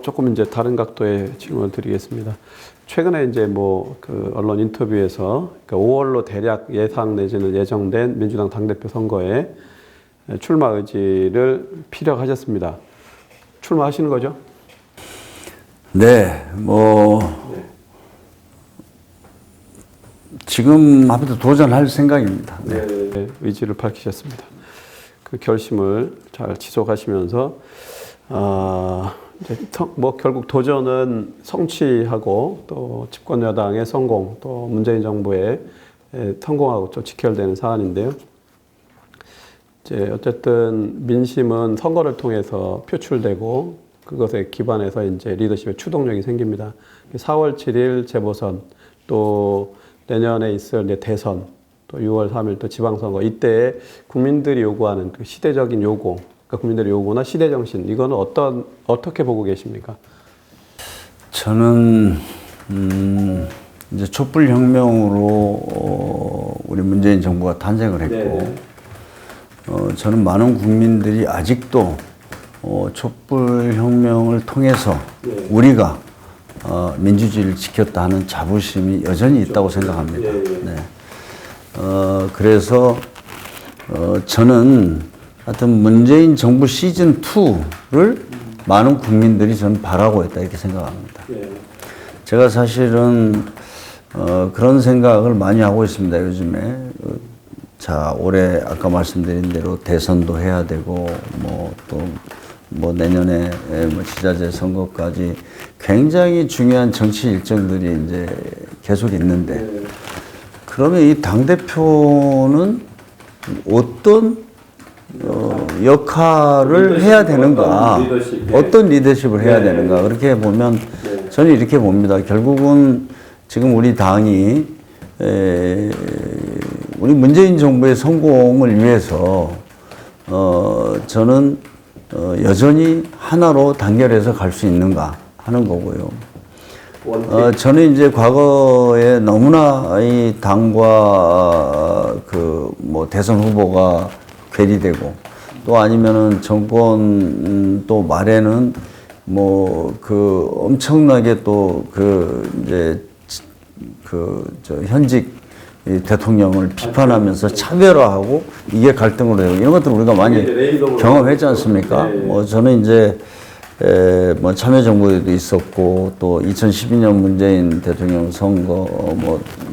조금 이제 다른 각도의 질문을 드리겠습니다. 최근에 이제 그 언론 인터뷰에서 5월로 대략 예상 내지는 예정된 민주당 당대표 선거에 출마 의지를 피력하셨습니다. 출마하시는 거죠? 네, 지금 아무래도 도전할 생각입니다. 네, 의지를 밝히셨습니다. 그 결심을 잘 지속하시면서 이제 결국 도전은 성취하고 또 집권 여당의 성공, 또 문재인 정부의 성공하고 또 직결되는 사안인데요. 이제 어쨌든 민심은 선거를 통해서 표출되고 그것에 기반해서 이제 리더십의 추동력이 생깁니다. 4월 7일 재보선, 또 내년에 있을 이제 대선, 또 6월 3일 또 지방선거, 이때 국민들이 요구하는 그 시대적인 요구, 그러니까 국민들의 요구나 시대 정신, 이거는 어떻게 보고 계십니까? 저는 이제 촛불 혁명으로 우리 문재인 정부가 탄생을 했고, 저는 많은 국민들이 아직도 촛불 혁명을 통해서 우리가 민주주의를 지켰다 하는 자부심이 여전히 있다고 생각합니다. 네. 그래서 저는 하여튼 문재인 정부 시즌2를 많은 국민들이 저는 바라고 있다 이렇게 생각합니다. 제가 사실은 그런 생각을 많이 하고 있습니다. 요즘에 자, 올해 아까 말씀드린 대로 대선도 해야 되고 내년에 지자체 선거까지 굉장히 중요한 정치 일정들이 이제 계속 있는데, 그러면 이 당대표는 어떤 역할을 해야 되는가, 어떤 리더십을 해야 되는가, 그렇게 보면 저는 이렇게 봅니다. 결국은 지금 우리 당이 우리 문재인 정부의 성공을 위해서 저는 여전히 하나로 단결해서 갈 수 있는가 하는 거고요. 저는 이제 과거에 너무나 이 당과 대선 후보가 괴리되고, 또 아니면은 정권 또 말에는 엄청나게 또 현직 대통령을 비판하면서 차별화하고 이게 갈등으로 되고, 이런 것들 우리가 많이 경험했지 않습니까? 저는 이제 참여정부에도 있었고, 또 2012년 문재인 대통령 선거,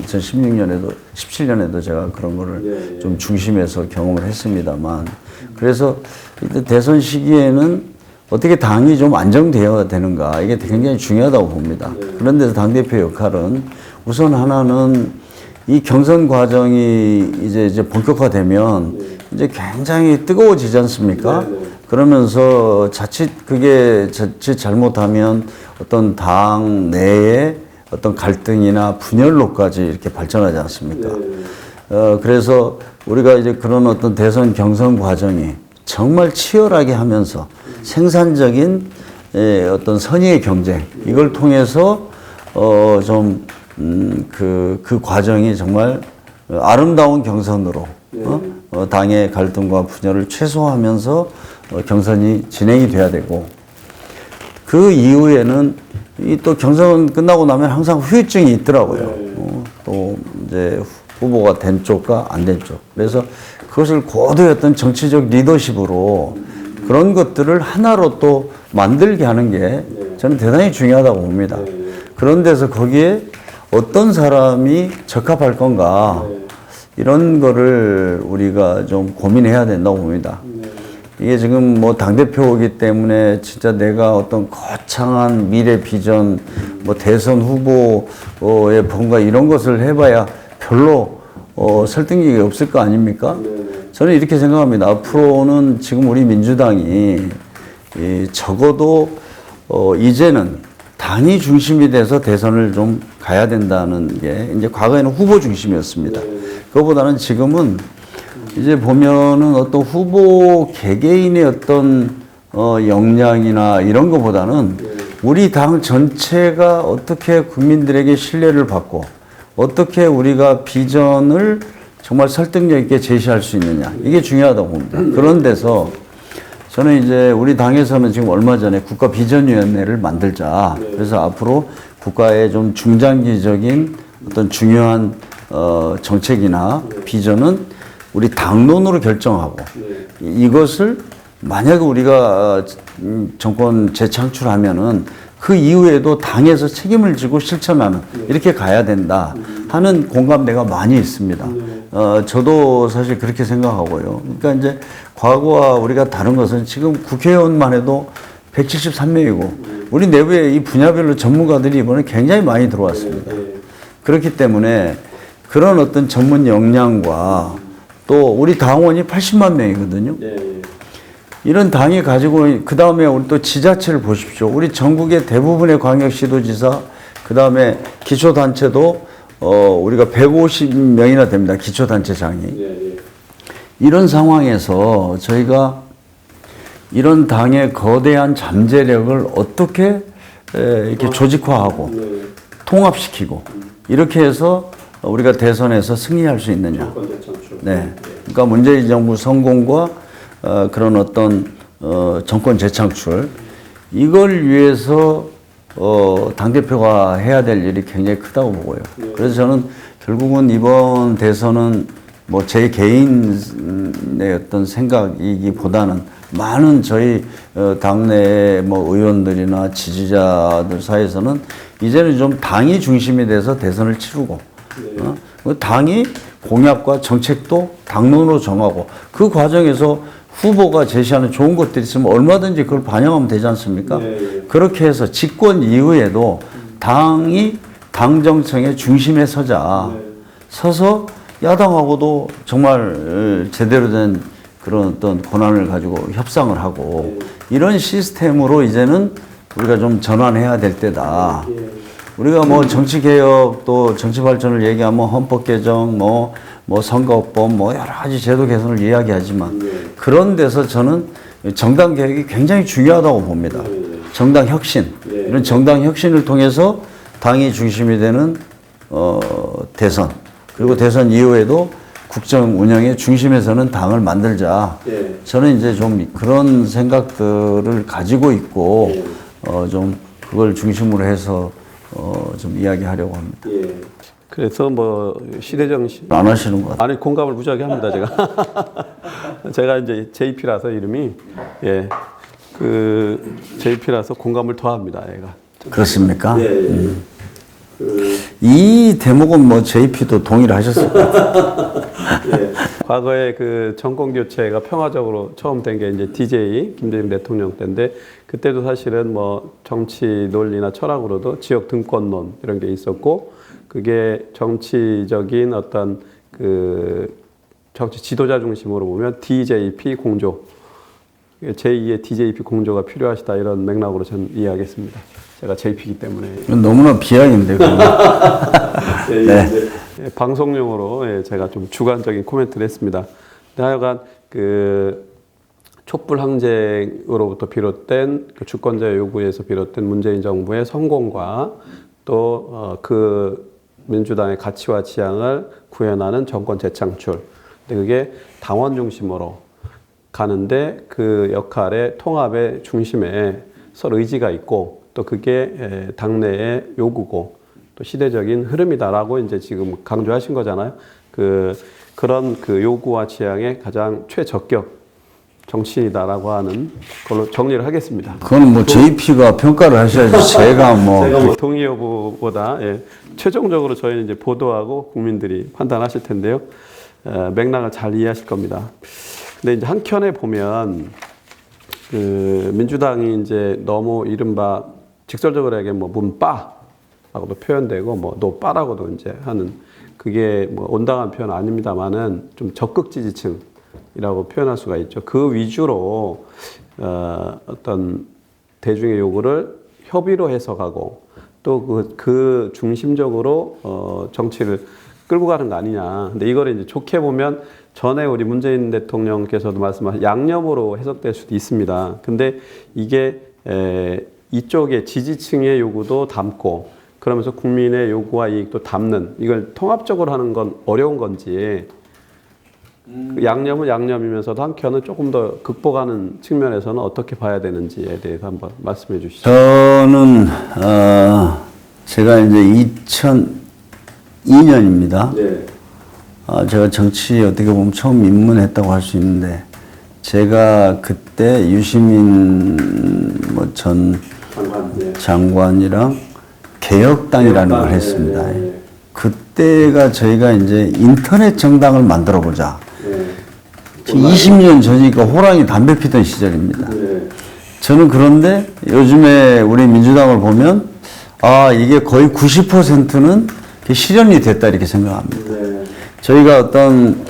2016년에도, 17년에도 제가 그런 거를 좀 중심에서 경험을 했습니다만, 그래서 이때 대선 시기에는 어떻게 당이 좀 안정되어야 되는가, 이게 굉장히 중요하다고 봅니다. 그런데 당대표 역할은 우선 하나는 이 경선 과정이 이제 본격화되면 이제 굉장히 뜨거워지지 않습니까? 그러면서 자칫 잘못하면 어떤 당 내에 어떤 갈등이나 분열로까지 이렇게 발전하지 않습니까? 그래서 우리가 이제 그런 어떤 대선 경선 과정이 정말 치열하게 하면서 생산적인 어떤 선의의 경쟁, 이걸 통해서 그 과정이 정말 아름다운 경선으로 당의 갈등과 분열을 최소화하면서 경선이 진행이 돼야 되고, 그 이후에는 또 경선 끝나고 나면 항상 후유증이 있더라고요. 또 이제 후보가 된 쪽과 안 된 쪽. 그래서 그것을 고도의 어떤 정치적 리더십으로 그런 것들을 하나로 또 만들게 하는 게 저는 대단히 중요하다고 봅니다. 그런 데서 거기에 어떤 사람이 적합할 건가, 이런 거를 우리가 좀 고민해야 된다고 봅니다. 이게 지금 당대표이기 때문에 진짜 내가 어떤 거창한 미래 비전, 대선 후보의 뭔가 이런 것을 해봐야 별로 설득력이 없을 거 아닙니까? 저는 이렇게 생각합니다. 앞으로는 지금 우리 민주당이 적어도 이제는 당이 중심이 돼서 대선을 좀 가야 된다는 게, 이제 과거에는 후보 중심이었습니다. 그거보다는 지금은 이제 보면은 어떤 후보 개개인의 어떤 역량이나 이런 것보다는 우리 당 전체가 어떻게 국민들에게 신뢰를 받고 어떻게 우리가 비전을 정말 설득력 있게 제시할 수 있느냐, 이게 중요하다고 봅니다. 그런 데서 저는 이제 우리 당에서는 지금 얼마 전에 국가 비전위원회를 만들자. 그래서 앞으로 국가의 좀 중장기적인 어떤 중요한 정책이나 비전은 우리 당론으로 결정하고 이것을 만약에 우리가 정권 재창출하면은 그 이후에도 당에서 책임을 지고 실천하는 이렇게 가야 된다 하는 공감대가 많이 있습니다. 저도 사실 그렇게 생각하고요. 그러니까 이제 과거와 우리가 다른 것은 지금 국회의원만 해도 173명이고 우리 내부에 이 분야별로 전문가들이 이번에 굉장히 많이 들어왔습니다. 그렇기 때문에 그런 어떤 전문 역량과 또 우리 당원이 80만 명이거든요. 이런 당이 가지고 그 다음에 우리 또 지자체를 보십시오. 우리 전국의 대부분의 광역시도지사 그 다음에 기초단체도 우리가 150명이나 됩니다. 기초단체장이. 이런 상황에서 저희가 이런 당의 거대한 잠재력을 어떻게 이렇게 조직화하고 통합시키고 이렇게 해서 우리가 대선에서 승리할 수 있느냐. 네. 그러니까 문재인 정부 성공과 그런 어떤 정권 재창출 이걸 위해서 당대표가 해야 될 일이 굉장히 크다고 보고요. 그래서 저는 결국은 이번 대선은 뭐 제 개인의 어떤 생각이기보다는 많은 저희 당내 뭐 의원들이나 지지자들 사이에서는 이제는 좀 당이 중심이 돼서 대선을 치르고 당이 공약과 정책도 당론으로 정하고 그 과정에서 후보가 제시하는 좋은 것들이 있으면 얼마든지 그걸 반영하면 되지 않습니까? 그렇게 해서 집권 이후에도 당이 당 정청의 중심에 서서 야당하고도 정말 제대로 된 그런 어떤 권한을 가지고 협상을 하고 이런 시스템으로 이제는 우리가 좀 전환해야 될 때다. 우리가 뭐 정치개혁 또 정치발전을 얘기하면 헌법개정 뭐 선거법 뭐 여러 가지 제도 개선을 이야기하지만 그런 데서 저는 정당 개혁이 굉장히 중요하다고 봅니다. 정당 혁신 이런 정당 혁신을 통해서 당이 중심이 되는 대선 그리고 대선 이후에도 국정 운영의 중심에서는 당을 만들자. 저는 이제 좀 그런 생각들을 가지고 있고 좀 그걸 중심으로 해서 좀 이야기하려고 합니다. 그래서 뭐 시대정신 안 하시는 것 같아요. 아니 공감을 무지하게 합니다 제가. 제가 이제 JP라서 이름이 그 JP라서 공감을 더합니다 얘가. 그렇습니까? 이 대목은 뭐 JP도 동의를 하셨을 것 같아요. 과거에 그 정권 교체가 평화적으로 처음 된 게 이제 DJ 김대중 대통령 때인데 그때도 사실은 뭐 정치 논리나 철학으로도 지역 등권론 이런 게 있었고 그게 정치적인 어떤 그 정치 지도자 중심으로 보면 DJP 공조 제2의 DJP 공조가 필요하시다 이런 맥락으로 저는 이해하겠습니다. 제가 JP이기 때문에. 너무나 비하인데. 네. 방송용으로 제가 좀 주관적인 코멘트를 했습니다. 하여간 그 촛불 항쟁으로부터 비롯된 그 주권자 요구에서 비롯된 문재인 정부의 성공과 또 그 민주당의 가치와 지향을 구현하는 정권 재창출. 근데 그게 당원 중심으로 가는데 그 역할의 통합의 중심에 서로 의지가 있고 또 그게 당내의 요구고 또 시대적인 흐름이다라고 이제 지금 강조하신 거잖아요. 그런 그 요구와 지향의 가장 최적격 정치인이다라고 하는 걸로 정리를 하겠습니다. 그건 뭐 JP가 평가를 하셔야지 제가 뭐 동의 여부보다 최종적으로 저희는 이제 보도하고 국민들이 판단하실 텐데요. 맥락을 잘 이해하실 겁니다. 근데 이제 한켠에 보면 그 민주당이 이제 너무 이른바 직설적으로 얘기하면 뭐 문빠라고도 표현되고 뭐 노빠라고도 이제 하는 그게 뭐 온당한 표현 아닙니다만은 좀 적극 지지층이라고 표현할 수가 있죠. 그 위주로 어떤 대중의 요구를 협의로 해석하고 또 그 중심적으로 정치를 끌고 가는 거 아니냐. 근데 이거를 이제 좋게 보면 전에 우리 문재인 대통령께서도 말씀하신 양념으로 해석될 수도 있습니다. 근데 이게 이쪽에 지지층의 요구도 담고 그러면서 국민의 요구와 이익도 담는 이걸 통합적으로 하는 건 어려운 건지 그 양념은 양념이면서도 한켠은 조금 더 극복하는 측면에서는 어떻게 봐야 되는지에 대해서 한번 말씀해 주시죠. 저는 제가 이제 2002년입니다. 네. 제가 정치에 어떻게 보면 처음 입문했다고 할 수 있는데 제가 그때 유시민 전 장관. 네. 장관이랑 개혁당이라는 걸 했습니다. 네. 그때가 저희가 이제 인터넷 정당을 만들어 보자. 네. 20년 전이니까 호랑이 담배 피던 시절입니다. 네. 저는 그런데 요즘에 우리 민주당을 보면 이게 거의 90%는 실현이 됐다 이렇게 생각합니다. 네. 저희가 어떤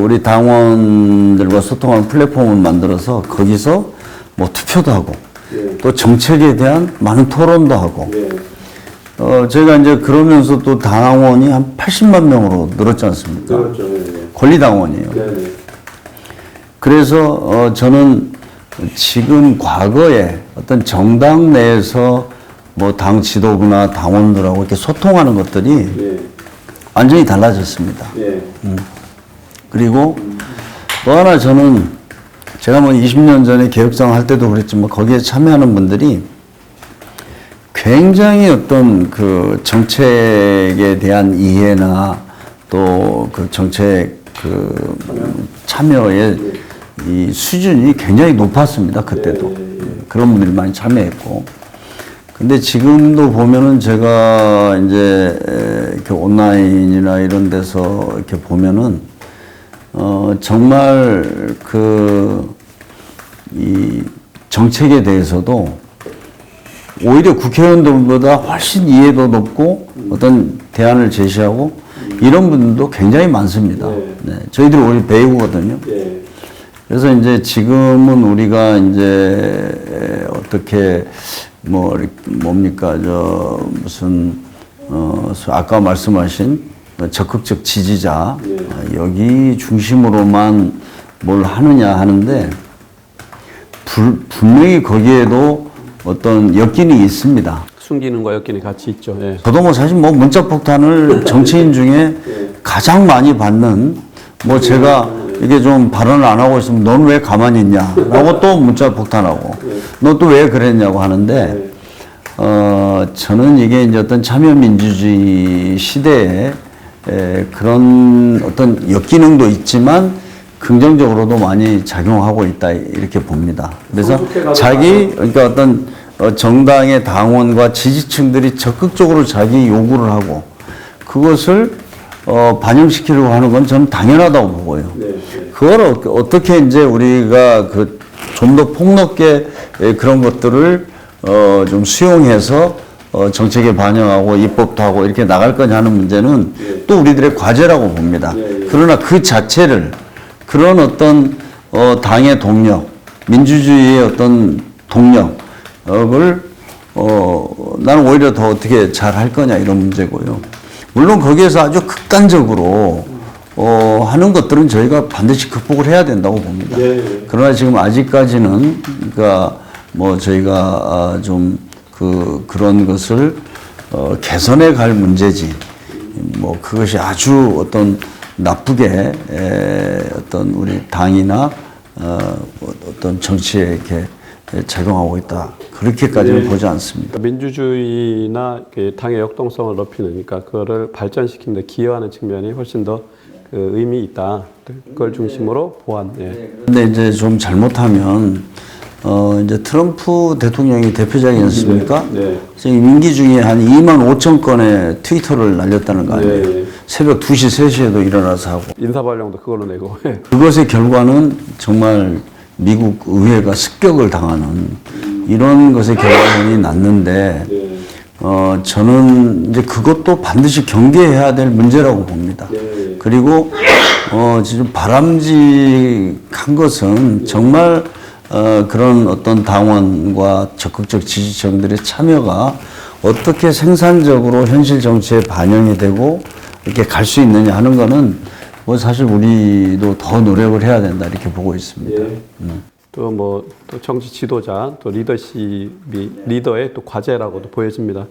우리 당원들과 소통하는 플랫폼을 만들어서 거기서 뭐 투표도 하고 네. 또 정책에 대한 많은 토론도 하고 네. 저희가 이제 그러면서 또 당원이 한 80만 명으로 늘었지 않습니까? 그렇죠. 네. 권리당원이에요. 네. 네. 그래서 저는 지금 과거에 어떤 정당 내에서 뭐 당 지도부나 당원들하고 이렇게 소통하는 것들이 네. 완전히 달라졌습니다. 네. 그리고 또 하나 저는 제가 뭐 20년 전에 개혁당 할 때도 그랬지만 거기에 참여하는 분들이 굉장히 어떤 그 정책에 대한 이해나 또 그 정책 참여의 이 수준이 굉장히 높았습니다. 그때도. 그런 분들이 많이 참여했고. 근데 지금도 보면은 제가 이제 이렇게 온라인이나 이런 데서 이렇게 보면은 정말 이 정책에 대해서도 오히려 국회의원들보다 훨씬 이해도 높고 어떤 대안을 제시하고 이런 분들도 굉장히 많습니다. 네. 저희들이 오히려 배우거든요. 네. 그래서 이제 지금은 우리가 이제 어떻게 뭡니까 무슨 아까 말씀하신 적극적 지지자 여기 중심으로만 뭘 하느냐 하는데 분명히 거기에도 어떤 엮인이 있습니다. 숨기는 과 엮이는 같이 있죠. 예. 저도 뭐 사실 문자 폭탄을 정치인 중에 가장 많이 받는 제가 이게 좀 발언을 안 하고 있으면 넌 왜 가만히 있냐 라고 또 문자 폭탄하고 너 또 왜 그랬냐고 하는데 저는 이게 이제 어떤 참여민주주의 시대에 그런 어떤 역기능도 있지만 긍정적으로도 많이 작용하고 있다 이렇게 봅니다. 그래서 그러니까 어떤 정당의 당원과 지지층들이 적극적으로 자기 요구를 하고 그것을 반영시키려고 하는 건 저는 당연하다고 보고요. 그걸 어떻게 이제 우리가 좀 더 폭넓게 그런 것들을 좀 수용해서 정책에 반영하고 입법도 하고 이렇게 나갈 거냐 하는 문제는 또 우리들의 과제라고 봅니다. 그러나 그 자체를 그런 어떤 당의 동력, 민주주의의 어떤 동력을 나는 오히려 더 어떻게 잘 할 거냐 이런 문제고요. 물론 거기에서 아주 극단적으로 하는 것들은 저희가 반드시 극복을 해야 된다고 봅니다. 그러나 지금 아직까지는 그러니까 저희가 좀 그런 것을 개선해 갈 문제지 그것이 아주 어떤 나쁘게 어떤 우리 당이나 어떤 정치에 이렇게 작용하고 있다. 그렇게까지는 보지 않습니다. 민주주의나 당의 역동성을 높이는, 그러니까 그거를 발전시키는 데 기여하는 측면이 훨씬 더 의미 있다. 그걸 중심으로 보완. 근데 이제 좀 잘못하면 이제 트럼프 대통령이 대표작이지 않습니까? 지금 임기 중에 한 2만 5천 건의 트위터를 날렸다는 거 아니에요? 새벽 2시, 3시에도 일어나서 하고. 인사발령도 그걸로 내고. 그것의 결과는 정말 미국 의회가 습격을 당하는 이런 것의 결과론이 났는데, 저는 이제 그것도 반드시 경계해야 될 문제라고 봅니다. 그리고, 지금 바람직한 것은 정말, 그런 어떤 당원과 적극적 지지층들의 참여가 어떻게 생산적으로 현실 정치에 반영이 되고 이렇게 갈 수 있느냐 하는 거는 사실 우리도 더 노력을 해야 된다 이렇게 보고 있습니다. 또 정치 지도자, 또 리더십이 리더의 또 과제라고도 보여집니다.